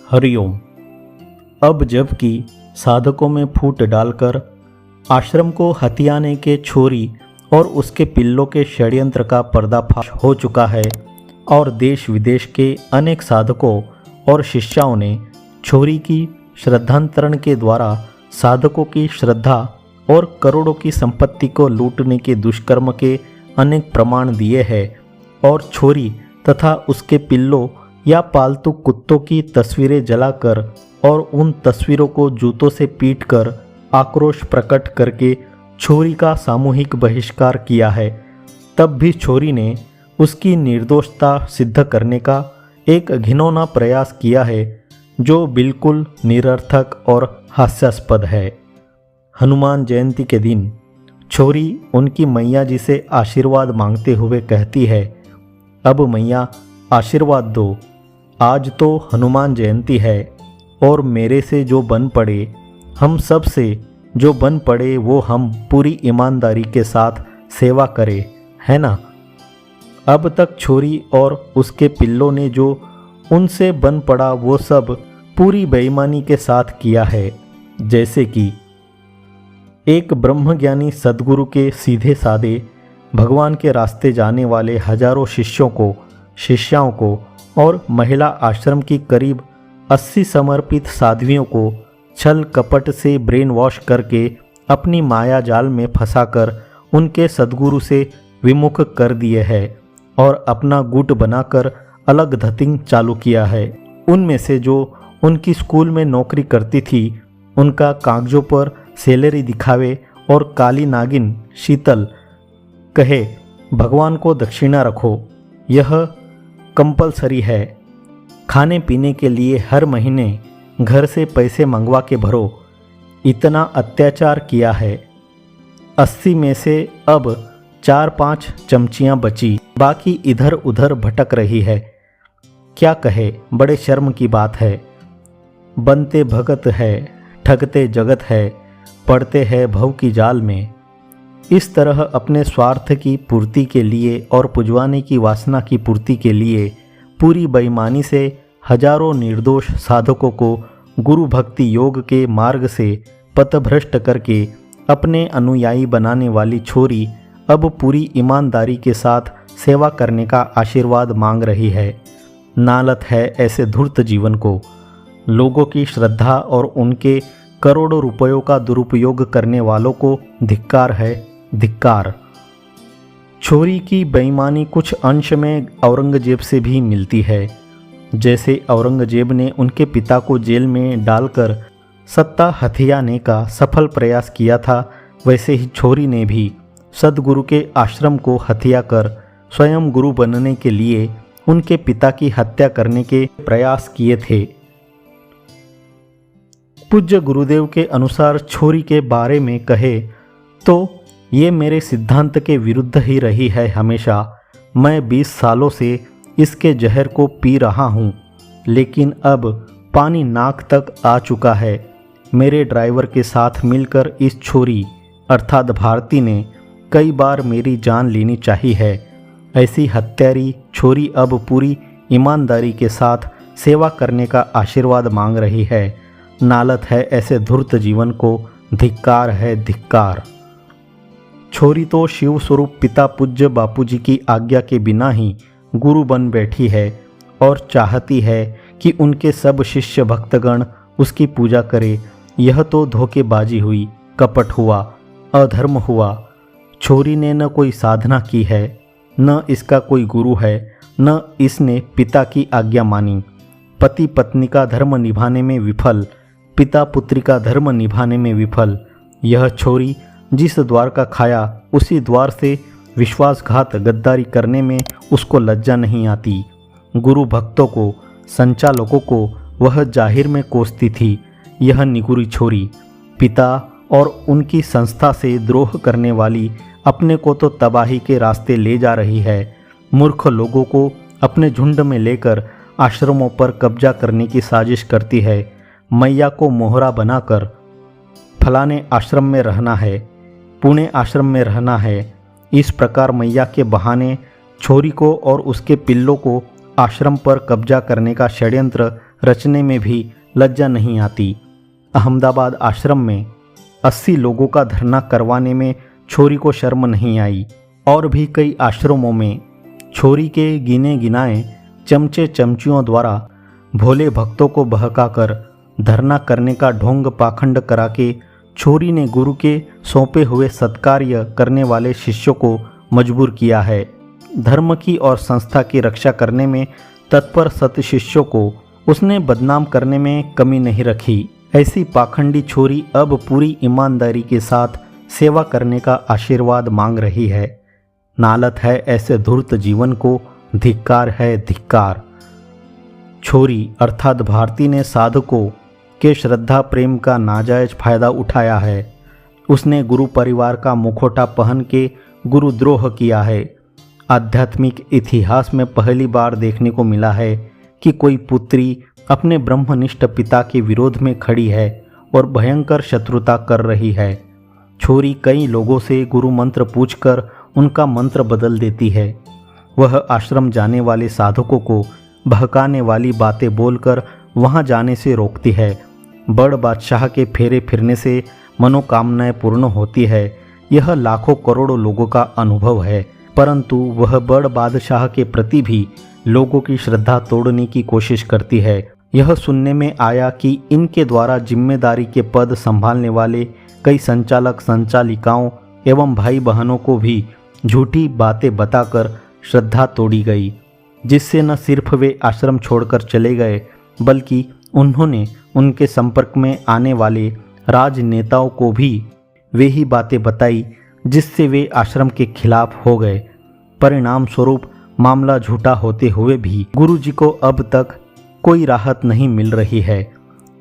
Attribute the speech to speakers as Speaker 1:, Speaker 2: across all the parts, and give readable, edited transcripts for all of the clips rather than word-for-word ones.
Speaker 1: हरिओम। अब जबकि साधकों में फूट डालकर आश्रम को हथियाने के छोरी और उसके पिल्लों के षड्यंत्र का पर्दाफाश हो चुका है और देश विदेश के अनेक साधकों और शिष्यों ने छोरी की श्रद्धांतरण के द्वारा साधकों की श्रद्धा और करोड़ों की संपत्ति को लूटने के दुष्कर्म के अनेक प्रमाण दिए हैं और छोरी तथा उसके पिल्लों या पालतू कुत्तों की तस्वीरें जलाकर और उन तस्वीरों को जूतों से पीटकर आक्रोश प्रकट करके छोरी का सामूहिक बहिष्कार किया है। तब भी छोरी ने उसकी निर्दोषता सिद्ध करने का एक घिनौना प्रयास किया है जो बिल्कुल निरर्थक और हास्यास्पद है। हनुमान जयंती के दिन छोरी उनकी मैया जी से आशीर्वाद मांगते हुए कहती है, अब मैया आशीर्वाद दो, आज तो हनुमान जयंती है और मेरे से जो बन पड़े, हम सब से जो बन पड़े वो हम पूरी ईमानदारी के साथ सेवा करें, है ना। अब तक छोरी और उसके पिल्लों ने जो उनसे बन पड़ा वो सब पूरी बेईमानी के साथ किया है। जैसे कि एक ब्रह्मज्ञानी सद्गुरु के सीधे साधे भगवान के रास्ते जाने वाले हजारों शिष्यों को और महिला आश्रम की करीब 80 समर्पित साध्वियों को छल कपट से ब्रेन वॉश करके अपनी माया जाल में फंसाकर उनके सद्गुरु से विमुख कर दिए है और अपना गुट बनाकर अलग धतिंग चालू किया है। उनमें से जो उनकी स्कूल में नौकरी करती थी उनका कागजों पर सैलरी दिखावे और काली नागिन शीतल कहे भगवान को दक्षिणा रखो, यह कंपलसरी है, खाने पीने के लिए हर महीने घर से पैसे मंगवा के भरो, इतना अत्याचार किया है। 80 में से अब 4-5 चमचियाँ बची, बाकी इधर उधर भटक रही है। क्या कहे, बड़े शर्म की बात है। बनते भगत है, ठगते जगत है, पड़ते हैं भव की जाल में। इस तरह अपने स्वार्थ की पूर्ति के लिए और पुजवाने की वासना की पूर्ति के लिए पूरी बेईमानी से हजारों निर्दोष साधकों को गुरु भक्ति योग के मार्ग से पथभ्रष्ट करके अपने अनुयायी बनाने वाली छोरी अब पूरी ईमानदारी के साथ सेवा करने का आशीर्वाद मांग रही है। नालत है ऐसे धूर्त जीवन को। लोगों की श्रद्धा और उनके करोड़ों रुपयों का दुरुपयोग करने वालों को धिक्कार है, धिक्कार। छोरी की बेईमानी कुछ अंश में औरंगजेब से भी मिलती है। जैसे औरंगजेब ने उनके पिता को जेल में डालकर सत्ता हथियाने का सफल प्रयास किया था, वैसे ही छोरी ने भी सद्गुरु के आश्रम को हथिया कर स्वयं गुरु बनने के लिए उनके पिता की हत्या करने के प्रयास किए थे। पूज्य गुरुदेव के अनुसार छोरी के बारे में कहे तो ये मेरे सिद्धांत के विरुद्ध ही रही है हमेशा। मैं 20 सालों से इसके जहर को पी रहा हूँ, लेकिन अब पानी नाक तक आ चुका है। मेरे ड्राइवर के साथ मिलकर इस छोरी अर्थात भारती ने कई बार मेरी जान लेनी चाहिए है। ऐसी हत्यारी छोरी अब पूरी ईमानदारी के साथ सेवा करने का आशीर्वाद मांग रही है। नालत है ऐसे धूर्त जीवन को, धिक्कार है, धिक्कार। छोरी तो शिव स्वरूप पिता पूज्य बापूजी की आज्ञा के बिना ही गुरु बन बैठी है और चाहती है कि उनके सब शिष्य भक्तगण उसकी पूजा करे। यह तो धोखेबाजी हुई, कपट हुआ, अधर्म हुआ। छोरी ने न कोई साधना की है, न इसका कोई गुरु है, न इसने पिता की आज्ञा मानी। पति पत्नी का धर्म निभाने में विफल, पिता पुत्री का धर्म निभाने में विफल। यह छोरी जिस द्वार का खाया उसी द्वार से विश्वासघात गद्दारी करने में उसको लज्जा नहीं आती। गुरु भक्तों को, संचालकों को वह जाहिर में कोसती थी। यह निगुरी छोरी पिता और उनकी संस्था से द्रोह करने वाली अपने को तो तबाही के रास्ते ले जा रही है। मूर्ख लोगों को अपने झुंड में लेकर आश्रमों पर कब्जा करने की साजिश करती है। मैया को मोहरा बनाकर फलाने आश्रम में रहना है, पुणे आश्रम में रहना है। इस प्रकार मैया के बहाने छोरी को और उसके पिल्लों को आश्रम पर कब्जा करने का षड्यंत्र रचने में भी लज्जा नहीं आती। अहमदाबाद आश्रम में 80 लोगों का धरना करवाने में छोरी को शर्म नहीं आई। और भी कई आश्रमों में छोरी के गिने गिनाए चमचे चमचियों द्वारा भोले भक्तों को बहकाकर धरना करने का ढोंग पाखंड करा के छोरी ने गुरु के सौंपे हुए सत्कार्य करने वाले शिष्यों को मजबूर किया है। धर्म की और संस्था की रक्षा करने में तत्पर सत शिष्यों को उसने बदनाम करने में कमी नहीं रखी। ऐसी पाखंडी छोरी अब पूरी ईमानदारी के साथ सेवा करने का आशीर्वाद मांग रही है। नालत है ऐसे धूर्त जीवन को, धिक्कार है धिक्कार। छोरी अर्थात भारती ने साधकों के श्रद्धा प्रेम का नाजायज फायदा उठाया है। उसने गुरु परिवार का मुखौटा पहन के गुरुद्रोह किया है। आध्यात्मिक इतिहास में पहली बार देखने को मिला है कि कोई पुत्री अपने ब्रह्मनिष्ठ पिता के विरोध में खड़ी है और भयंकर शत्रुता कर रही है। छोरी कई लोगों से गुरु मंत्र पूछकर उनका मंत्र बदल देती है। वह आश्रम जाने वाले साधकों को बहकाने वाली बातें बोलकर वहां जाने से रोकती है। बड़ बादशाह के फेरे फिरने से मनोकामनाएं पूर्ण होती है, यह लाखों करोड़ों लोगों का अनुभव है। परंतु वह बड़ बादशाह के प्रति भी लोगों की श्रद्धा तोड़ने की कोशिश करती है। यह सुनने में आया कि इनके द्वारा जिम्मेदारी के पद संभालने वाले कई संचालक संचालिकाओं एवं भाई बहनों को भी झूठी बातें बताकर श्रद्धा तोड़ी गई, जिससे न सिर्फ वे आश्रम छोड़कर चले गए बल्कि उन्होंने उनके संपर्क में आने वाले राजनेताओं को भी वे ही बातें बताई जिससे वे आश्रम के खिलाफ हो गए। परिणाम स्वरूप मामला झूठा होते हुए भी गुरु जी को अब तक कोई राहत नहीं मिल रही है।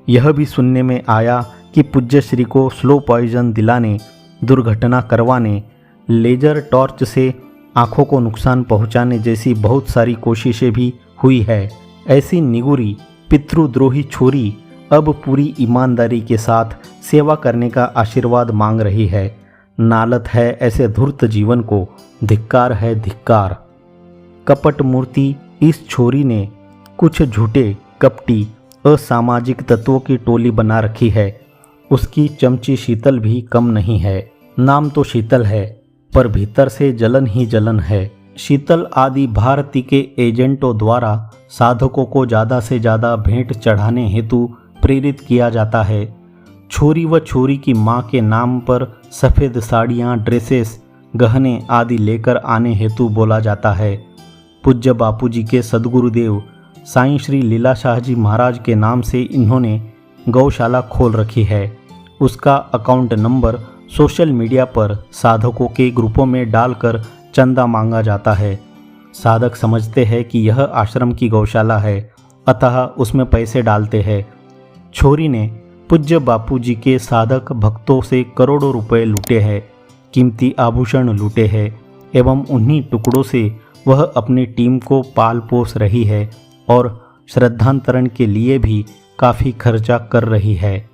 Speaker 1: यह भी सुनने में आया कि पूज्य श्री को स्लो पॉइजन दिलाने, दुर्घटना करवाने, लेजर टॉर्च से आंखों को नुकसान पहुंचाने जैसी बहुत सारी कोशिशें भी हुई है। ऐसी निगुरी पितृद्रोही छोरी अब पूरी ईमानदारी के साथ सेवा करने का आशीर्वाद मांग रही है। नालत है ऐसे धूर्त जीवन को, धिक्कार है धिक्कार। कपट मूर्ति इस छोरी ने कुछ झूठे कपटी असामाजिक तत्वों की टोली बना रखी है। उसकी चमची शीतल भी कम नहीं है। नाम तो शीतल है पर भीतर से जलन ही जलन है। शीतल आदि भारती के एजेंटों द्वारा साधकों को ज़्यादा से ज़्यादा भेंट चढ़ाने हेतु प्रेरित किया जाता है। छोरी व छोरी की माँ के नाम पर सफ़ेद साड़ियाँ, ड्रेसेस, गहने आदि लेकर आने हेतु बोला जाता है। पूज्य बापूजी के सद्गुरुदेव साईं श्री लीलाशाह जी महाराज के नाम से इन्होंने गौशाला खोल रखी है। उसका अकाउंट नंबर सोशल मीडिया पर साधकों के ग्रुपों में डालकर चंदा मांगा जाता है। साधक समझते हैं कि यह आश्रम की गौशाला है, अतः उसमें पैसे डालते हैं। छोरी ने पूज्य बापूजी के साधक भक्तों से करोड़ों रुपए लूटे हैं, कीमती आभूषण लूटे हैं एवं उन्हीं टुकड़ों से वह अपनी टीम को पाल पोस रही है और श्रद्धांतरण के लिए भी काफ़ी खर्चा कर रही है।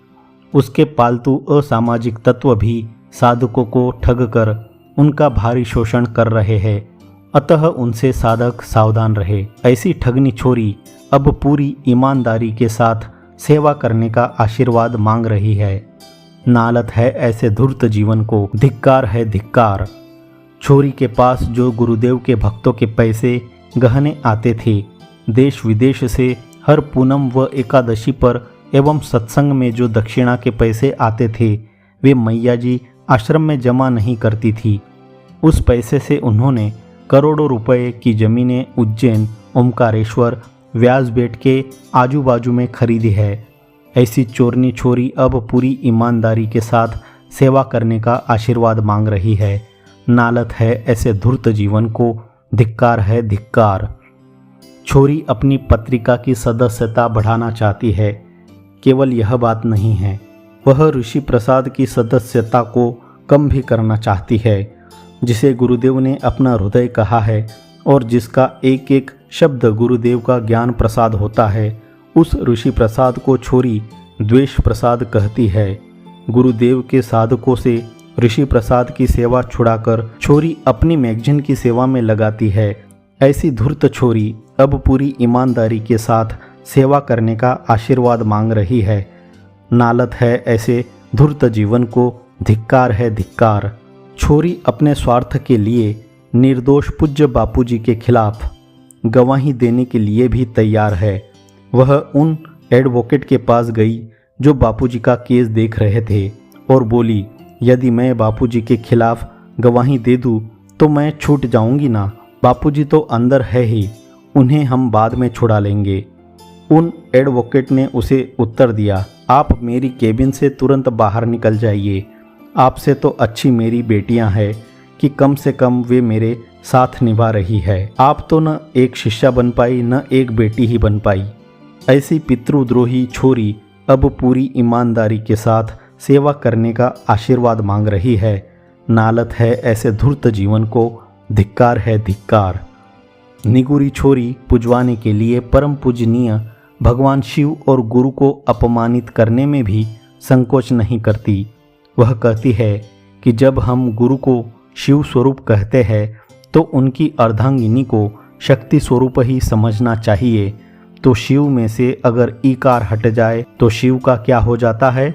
Speaker 1: उसके पालतू असामाजिक तत्व भी साधकों को ठग कर उनका भारी शोषण कर रहे हैं, अतः उनसे साधक सावधान रहे। ऐसी ठगनी छोरी अब पूरी ईमानदारी के साथ सेवा करने का आशीर्वाद मांग रही है। नालत है ऐसे धूर्त जीवन को, धिक्कार है धिक्कार। छोरी के पास जो गुरुदेव के भक्तों के पैसे गहने आते थे, देश विदेश से हर पूनम व एकादशी पर एवं सत्संग में जो दक्षिणा के पैसे आते थे, वे मैया जी आश्रम में जमा नहीं करती थी। उस पैसे से उन्होंने करोड़ों रुपए की ज़मीनें उज्जैन, ओमकारेश्वर, व्यासबेट के आजू बाजू में खरीदी है। ऐसी चोरनी छोरी अब पूरी ईमानदारी के साथ सेवा करने का आशीर्वाद मांग रही है। नालत है ऐसे धूर्त जीवन को, धिक्कार है धिक्कार। छोरी अपनी पत्रिका की सदस्यता बढ़ाना चाहती है। केवल यह बात नहीं है, वह ऋषि प्रसाद की सदस्यता को कम भी करना चाहती है, जिसे गुरुदेव ने अपना हृदय कहा है और जिसका एक एक शब्द गुरुदेव का ज्ञान प्रसाद होता है। उस ऋषि प्रसाद को छोरी द्वेष प्रसाद कहती है। गुरुदेव के साधकों से ऋषि प्रसाद की सेवा छुड़ाकर छोरी अपनी मैगजीन की सेवा में लगाती है। ऐसी धूर्त छोरी अब पूरी ईमानदारी के साथ सेवा करने का आशीर्वाद मांग रही है। नालत है ऐसे धूर्त जीवन को, धिक्कार है धिक्कार। छोरी अपने स्वार्थ के लिए निर्दोष पूज्य बापूजी के खिलाफ गवाही देने के लिए भी तैयार है। वह उन एडवोकेट के पास गई जो बापूजी का केस देख रहे थे और बोली, यदि मैं बापूजी के खिलाफ गवाही दे दूं तो मैं छूट जाऊंगी ना। बापूजी तो अंदर है ही, उन्हें हम बाद में छुड़ा लेंगे। उन एडवोकेट ने उसे उत्तर दिया, आप मेरी केबिन से तुरंत बाहर निकल जाइए। आपसे तो अच्छी मेरी बेटियां हैं कि कम से कम वे मेरे साथ निभा रही है। आप तो न एक शिष्या बन पाई न एक बेटी ही बन पाई। ऐसी पितृद्रोही छोरी अब पूरी ईमानदारी के साथ सेवा करने का आशीर्वाद मांग रही है। नालत है ऐसे धूर्त जीवन को, धिक्कार है धिक्कार। निगुरी छोरी पुजवाने के लिए परम पूजनीय भगवान शिव और गुरु को अपमानित करने में भी संकोच नहीं करती। वह कहती है कि जब हम गुरु को शिव स्वरूप कहते हैं तो उनकी अर्धांगिनी को शक्ति स्वरूप ही समझना चाहिए। तो शिव में से अगर ईकार हट जाए तो शिव का क्या हो जाता है?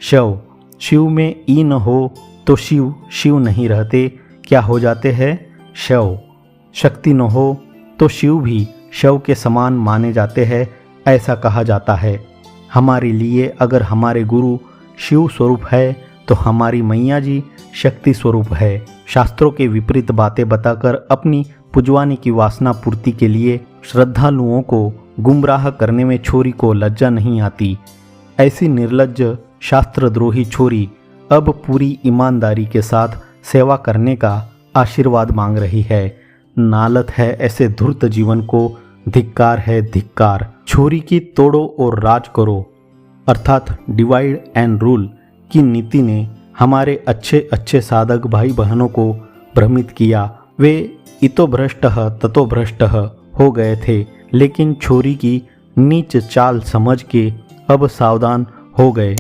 Speaker 1: शव। शिव में ई न हो तो शिव शिव नहीं रहते, क्या हो जाते हैं? शव। शक्ति न हो तो शिव भी शव के समान माने जाते हैं, ऐसा कहा जाता है। हमारे लिए अगर हमारे गुरु शिव स्वरूप है तो हमारी मैया जी शक्ति स्वरूप है। शास्त्रों के विपरीत बातें बताकर अपनी पुजवाने की वासना पूर्ति के लिए श्रद्धालुओं को गुमराह करने में छोरी को लज्जा नहीं आती। ऐसी निर्लज्ज शास्त्रद्रोही छोरी अब पूरी ईमानदारी के साथ सेवा करने का आशीर्वाद मांग रही है। नालत है ऐसे धूर्त जीवन को, धिक्कार है धिक्कार। छोरी की तोड़ो और राज करो अर्थात डिवाइड एंड रूल की नीति ने हमारे अच्छे अच्छे साधक भाई बहनों को भ्रमित किया। वे इतो भ्रष्ट ततो भ्रष्ट हो गए थे, लेकिन छोरी की नीच चाल समझ के अब सावधान हो गए।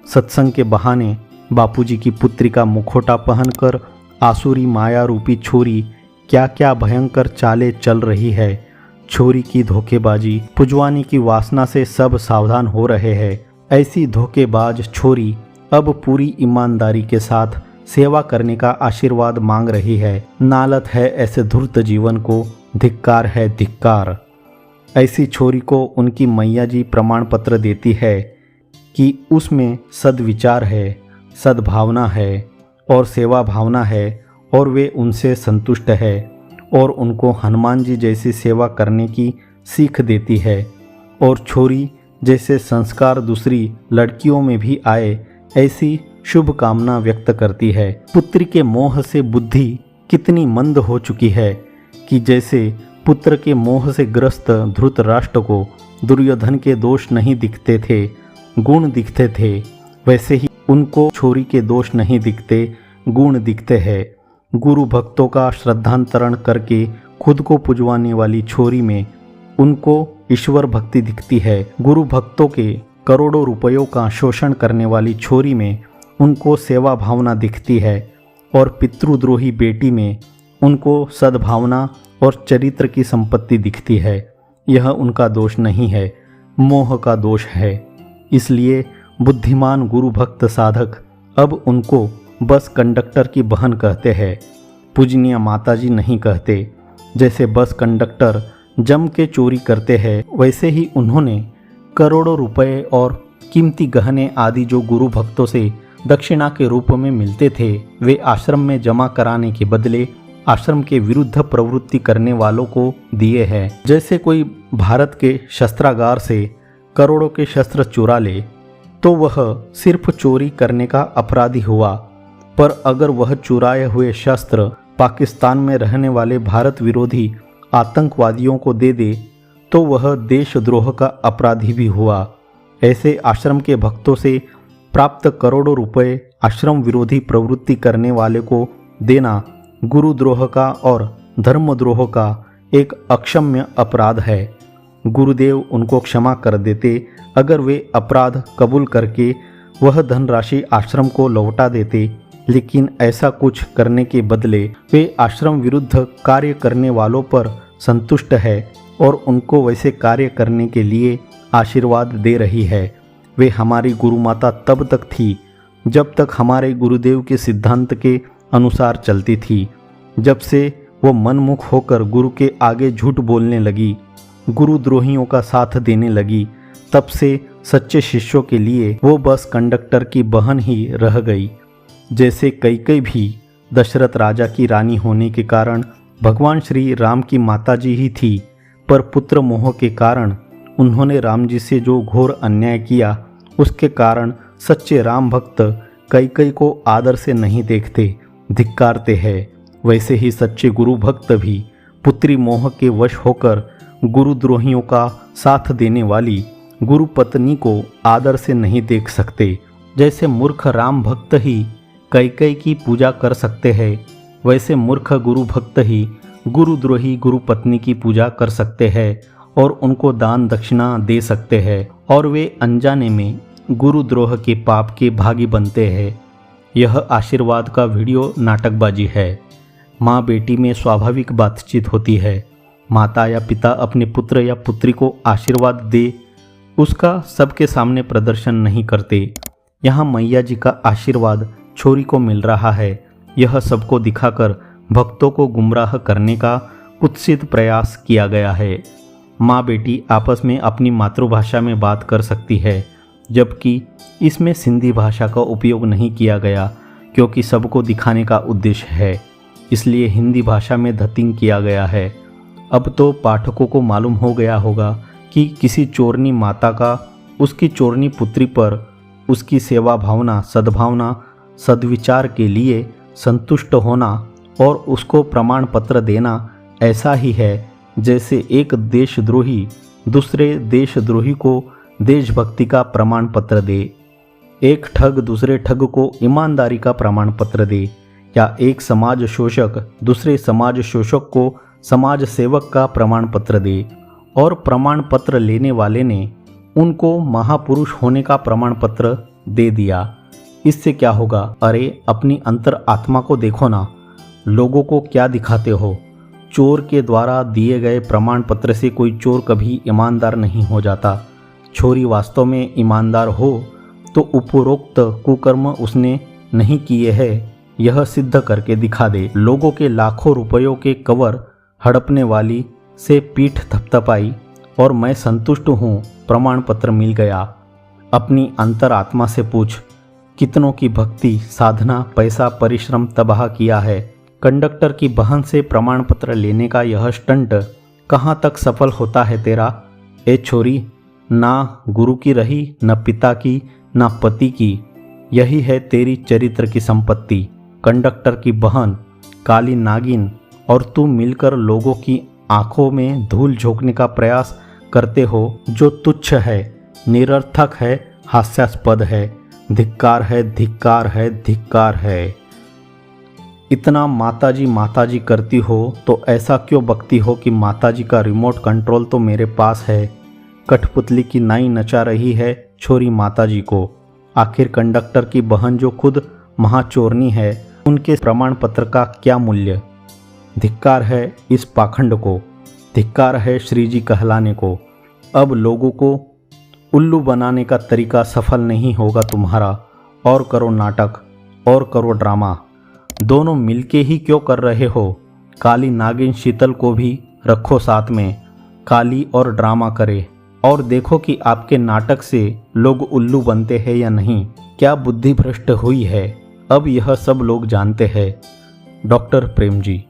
Speaker 1: सत्संग के बहाने बापूजी की पुत्री का मुखौटा पहनकर आसुरी माया रूपी छोरी क्या क्या भयंकर चालें चल रही है। छोरी की धोखेबाजी, पुजवानी की वासना से सब सावधान हो रहे हैं। ऐसी धोखेबाज छोरी अब पूरी ईमानदारी के साथ सेवा करने का आशीर्वाद मांग रही है। नालत है ऐसे धूर्त जीवन को, धिक्कार है धिक्कार। ऐसी छोरी को उनकी मैया जी प्रमाण पत्र देती है कि उसमें सद्विचार है, सद्भावना है और सेवा भावना है और वे उनसे संतुष्ट है और उनको हनुमान जी जैसी सेवा करने की सीख देती है। और छोरी जैसे संस्कार दूसरी लड़कियों में भी आए ऐसी शुभ कामना व्यक्त करती है। पुत्री के मोह से बुद्धि कितनी मंद हो चुकी है कि जैसे पुत्र के मोह से ग्रस्त धृतराष्ट्र को दुर्योधन के दोष नहीं दिखते थे, गुण दिखते थे, वैसे ही उनको छोरी के दोष नहीं दिखते, गुण दिखते हैं। गुरु भक्तों का श्रद्धांतरण करके खुद को पुजवाने वाली छोरी में उनको ईश्वर भक्ति दिखती है। गुरु भक्तों के करोड़ों रुपयों का शोषण करने वाली छोरी में उनको सेवा भावना दिखती है और पितृद्रोही बेटी में उनको सद्भावना और चरित्र की संपत्ति दिखती है। यह उनका दोष नहीं है, मोह का दोष है। इसलिए बुद्धिमान गुरु भक्त साधक अब उनको बस कंडक्टर की बहन कहते हैं, पूजनीय माताजी नहीं कहते। जैसे बस कंडक्टर जम के चोरी करते हैं, वैसे ही उन्होंने करोड़ों रुपए और कीमती गहने आदि जो गुरु भक्तों से दक्षिणा के रूप में मिलते थे, वे आश्रम में जमा कराने के बदले आश्रम के विरुद्ध प्रवृत्ति करने वालों को दिए हैं। जैसे कोई भारत के शस्त्रागार से करोड़ों के शस्त्र चुरा ले तो वह सिर्फ चोरी करने का अपराधी हुआ, पर अगर वह चुराए हुए शस्त्र पाकिस्तान में रहने वाले भारत विरोधी आतंकवादियों को दे दे तो वह देशद्रोह का अपराधी भी हुआ। ऐसे आश्रम के भक्तों से प्राप्त करोड़ों रुपए आश्रम विरोधी प्रवृत्ति करने वाले को देना गुरुद्रोह का और धर्मद्रोह का एक अक्षम्य अपराध है। गुरुदेव उनको क्षमा कर देते अगर वे अपराध कबूल करके वह धनराशि आश्रम को लौटा देते, लेकिन ऐसा कुछ करने के बदले वे आश्रम विरुद्ध कार्य करने वालों पर संतुष्ट है और उनको वैसे कार्य करने के लिए आशीर्वाद दे रही है। वे हमारी गुरु माता तब तक थी जब तक हमारे गुरुदेव के सिद्धांत के अनुसार चलती थी। जब से वो मनमुख होकर गुरु के आगे झूठ बोलने लगी, गुरुद्रोहियों का साथ देने लगी, तब से सच्चे शिष्यों के लिए वो बस कंडक्टर की बहन ही रह गई। जैसे कैकेयी भी दशरथ राजा की रानी होने के कारण भगवान श्री राम की माताजी ही थी, पर पुत्र मोह के कारण उन्होंने राम जी से जो घोर अन्याय किया, उसके कारण सच्चे राम भक्त कैकेयी को आदर से नहीं देखते, धिक्कारते हैं। वैसे ही सच्चे गुरु भक्त भी पुत्री मोह के वश होकर गुरुद्रोहियों का साथ देने वाली गुरु पत्नी को आदर से नहीं देख सकते। जैसे मूर्ख राम भक्त ही कैकेयी की पूजा कर सकते हैं, वैसे मूर्ख गुरु भक्त ही गुरुद्रोही गुरु पत्नी की पूजा कर सकते हैं और उनको दान दक्षिणा दे सकते हैं, और वे अनजाने में गुरुद्रोह के पाप के भागी बनते हैं। यह आशीर्वाद का वीडियो नाटकबाजी है। माँ बेटी में स्वाभाविक बातचीत होती है। माता या पिता अपने पुत्र या पुत्री को आशीर्वाद दे, उसका सबके सामने प्रदर्शन नहीं करते। यहाँ मैया जी का आशीर्वाद छोरी को मिल रहा है, यह सबको दिखाकर भक्तों को गुमराह करने का कुत्सित प्रयास किया गया है। माँ बेटी आपस में अपनी मातृभाषा में बात कर सकती है, जबकि इसमें सिंधी भाषा का उपयोग नहीं किया गया, क्योंकि सबको दिखाने का उद्देश्य है, इसलिए हिंदी भाषा में धतिंग किया गया है। अब तो पाठकों को मालूम हो गया होगा कि किसी चोरनी माता का उसकी चोरनी पुत्री पर उसकी सेवा भावना, सद्भावना, सद्विचार के लिए संतुष्ट होना और उसको प्रमाण पत्र देना ऐसा ही है जैसे एक देशद्रोही दूसरे देशद्रोही को देशभक्ति का प्रमाण पत्र दे, एक ठग दूसरे ठग को ईमानदारी का प्रमाण पत्र दे, या एक समाज शोषक दूसरे समाज शोषक को समाज सेवक का प्रमाण पत्र दे, और प्रमाण पत्र लेने वाले ने उनको महापुरुष होने का प्रमाण पत्र दे दिया। इससे क्या होगा? अरे अपनी अंतर आत्मा को देखो ना, लोगों को क्या दिखाते हो? चोर के द्वारा दिए गए प्रमाण पत्र से कोई चोर कभी ईमानदार नहीं हो जाता। छोरी वास्तव में ईमानदार हो तो उपरोक्त कुकर्म उसने नहीं किए हैं, यह सिद्ध करके दिखा दे। लोगों के लाखों रुपयों के कवर हड़पने वाली से पीठ थपथपाई और मैं संतुष्ट हूँ, प्रमाण पत्र मिल गया। अपनी अंतरात्मा से पूछ, कितनों की भक्ति, साधना, पैसा, परिश्रम तबाह किया है। कंडक्टर की बहन से प्रमाण पत्र लेने का यह स्टंट कहाँ तक सफल होता है तेरा? ए छोरी, ना गुरु की रही, न पिता की, न पति की, यही है तेरी चरित्र की संपत्ति। कंडक्टर की बहन, काली नागिन और तू मिलकर लोगों की आंखों में धूल झोंकने का प्रयास करते हो, जो तुच्छ है, निरर्थक है, हास्यास्पद है। धिक्कार है, धिक्कार है, धिक्कार है। इतना माताजी करती हो तो ऐसा क्यों बकती हो कि माताजी का रिमोट कंट्रोल तो मेरे पास है। कठपुतली की नाई नचा रही है छोरी माताजी को। आखिर कंडक्टर की बहन जो खुद महाचोरनी है, उनके प्रमाण पत्र का क्या मूल्य? धिक्कार है इस पाखंड को, धिक्कार है श्री जी कहलाने को। अब लोगों को उल्लू बनाने का तरीका सफल नहीं होगा तुम्हारा। और करो नाटक, और करो ड्रामा, दोनों मिलके ही क्यों कर रहे हो? काली नागिन शीतल को भी रखो साथ में, काली और ड्रामा करे, और देखो कि आपके नाटक से लोग उल्लू बनते हैं या नहीं। क्या बुद्धि भ्रष्ट हुई है? अब यह सब लोग जानते हैं। डॉक्टर प्रेम जी।